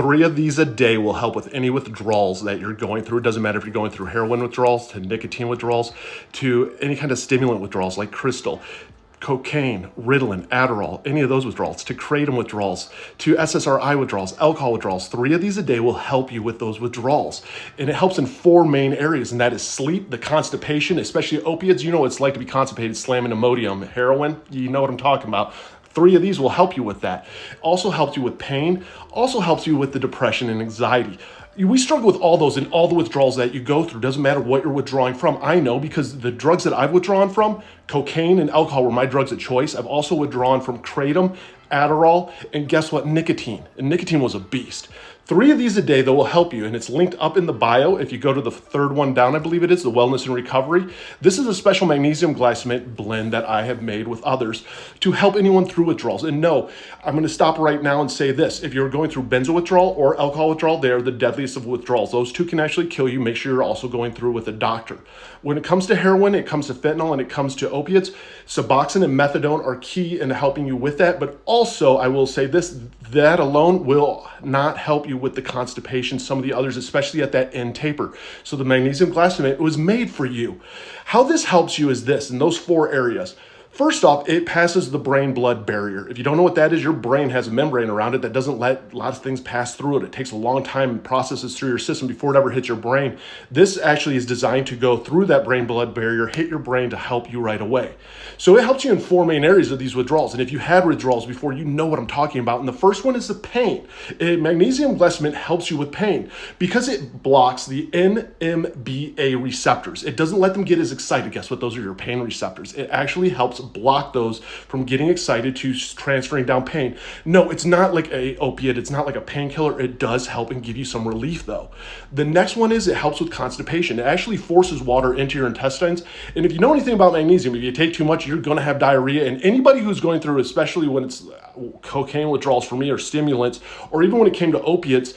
3 of these a day will help with any withdrawals that you're going through. It doesn't matter if you're going through heroin withdrawals, to nicotine withdrawals, to any kind of stimulant withdrawals like crystal, cocaine, Ritalin, Adderall, any of those withdrawals, to kratom withdrawals, to SSRI withdrawals, alcohol withdrawals. 3 of these a day will help you with those withdrawals. And it helps in 4 main areas, and that is sleep, the constipation, especially opiates. You know what it's like to be constipated, slamming Imodium. Heroin, you know what I'm talking about. 3 of these will help you with that. Also helps you with pain, also helps you with the depression and anxiety. We struggle with all those and all the withdrawals that you go through. Doesn't matter what you're withdrawing from. I know because the drugs that I've withdrawn from, cocaine and alcohol were my drugs of choice. I've also withdrawn from kratom, Adderall, and guess what? Nicotine. And nicotine was a beast. 3 of these a day, though, will help you, and it's linked up in the bio. If you go to the 3rd one down, I believe it is, the Wellness and Recovery. This is a special magnesium glycinate blend that I have made with others to help anyone through withdrawals. And no, I'm going to stop right now and say this. If you're going through benzo withdrawal or alcohol withdrawal, they are the deadliest of withdrawals. Those 2 can actually kill you. Make sure you're also going through with a doctor. When it comes to heroin, it comes to fentanyl, and it comes to opiates, Suboxone and methadone are key in helping you with that. But also, I will say this, that alone will not help you with the constipation, some of the others, especially at that end taper. So the magnesium glycinate was made for you. How this helps you is this, in those 4 areas. First off, it passes the brain-blood barrier. If you don't know what that is, your brain has a membrane around it that doesn't let a lot of things pass through it. It takes a long time and processes through your system before it ever hits your brain. This actually is designed to go through that brain-blood barrier, hit your brain to help you right away. So it helps you in 4 main areas of these withdrawals. And if you had withdrawals before, you know what I'm talking about. And the first one is the pain. Magnesium glycinate helps you with pain because it blocks the NMDA receptors. It doesn't let them get as excited. Guess what? Those are your pain receptors. It actually helps block those from getting excited to transferring down pain. No, it's not like a opiate. It's not like a painkiller. It does help and give you some relief though. The next one is it helps with constipation. It actually forces water into your intestines. And if you know anything about magnesium, if you take too much, you're going to have diarrhea. And anybody who's going through, especially when it's cocaine withdrawals for me or stimulants, or even when it came to opiates,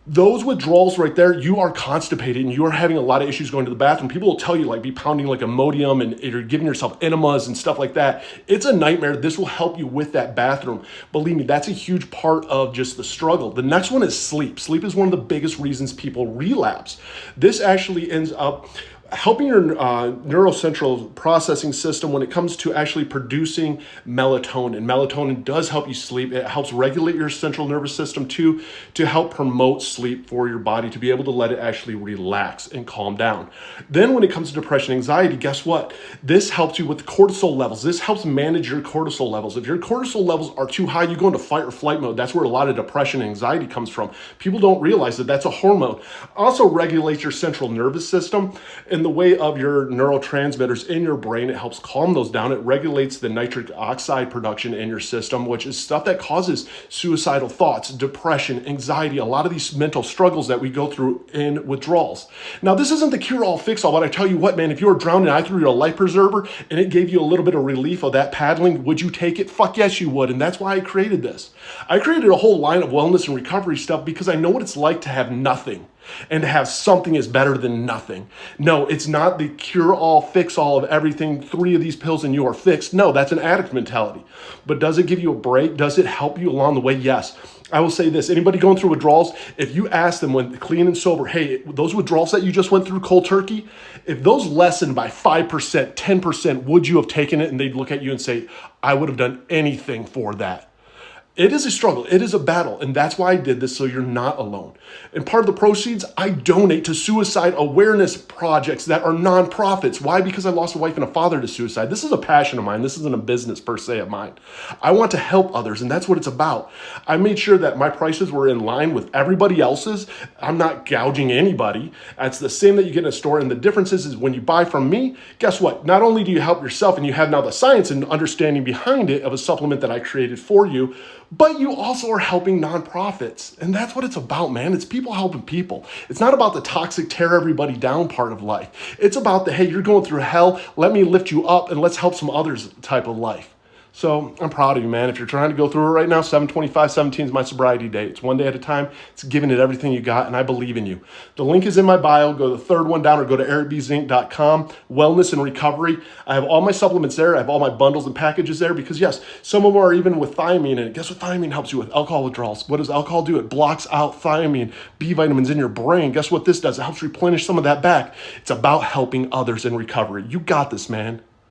those withdrawals right there, you are constipated and you are having a lot of issues going to the bathroom. People will tell you like be pounding like Imodium and you're giving yourself enemas and stuff like that. It's a nightmare. This will help you with that bathroom. Believe me, that's a huge part of just the struggle. The next one is sleep. Sleep is one of the biggest reasons people relapse. This actually ends up helping your neurocentral processing system when it comes to actually producing melatonin. Melatonin does help you sleep. It helps regulate your central nervous system too, to help promote sleep for your body, to be able to let it actually relax and calm down. Then when it comes to depression, anxiety, guess what? This helps you with cortisol levels. This helps manage your cortisol levels. If your cortisol levels are too high, you go into fight or flight mode. That's where a lot of depression and anxiety comes from. People don't realize that that's a hormone. Also regulates your central nervous system. In the way of your neurotransmitters in your brain, it helps calm those down. It regulates the nitric oxide production in your system, which is stuff that causes suicidal thoughts, depression, anxiety, a lot of these mental struggles that we go through in withdrawals. Now, this isn't the cure-all, fix-all, but I tell you what, man, if you were drowning and I threw you a life preserver and it gave you a little bit of relief of that paddling, would you take it? Fuck yes, you would. And that's why I created this. I created a whole line of wellness and recovery stuff because I know what it's like to have nothing. And to have something is better than nothing. No, it's not the cure-all, fix-all of everything. 3 of these pills and you are fixed. No, that's an addict mentality. But does it give you a break? Does it help you along the way? Yes. I will say this. Anybody going through withdrawals, if you ask them when clean and sober, hey, those withdrawals that you just went through cold turkey, if those lessened by 5%, 10%, would you have taken it? And they'd look at you and say, I would have done anything for that. It is a struggle. It is a battle. And that's why I did this, so you're not alone. And part of the proceeds, I donate to suicide awareness projects that are nonprofits. Why? Because I lost a wife and a father to suicide. This is a passion of mine. This isn't a business per se of mine. I want to help others, and that's what it's about. I made sure that my prices were in line with everybody else's. I'm not gouging anybody. It's the same that you get in a store. And the difference is when you buy from me, guess what? Not only do you help yourself, and you have now the science and understanding behind it of a supplement that I created for you, but you also are helping nonprofits. And that's what it's about, man. It's people helping people. It's not about the toxic tear everybody down part of life. It's about the, hey, you're going through hell. Let me lift you up and let's help some others type of life. So I'm proud of you, man. If you're trying to go through it right now, 7/25/17 is my sobriety date. It's one day at a time. It's giving it everything you got, and I believe in you. The link is in my bio. Go to the third one down or go to ericbzink.com, wellness and recovery. I have all my supplements there. I have all my bundles and packages there because, yes, some of them are even with thiamine in it. Guess what thiamine helps you with? Alcohol withdrawals. What does alcohol do? It blocks out thiamine, B vitamins in your brain. Guess what this does? It helps replenish some of that back. It's about helping others in recovery. You got this, man.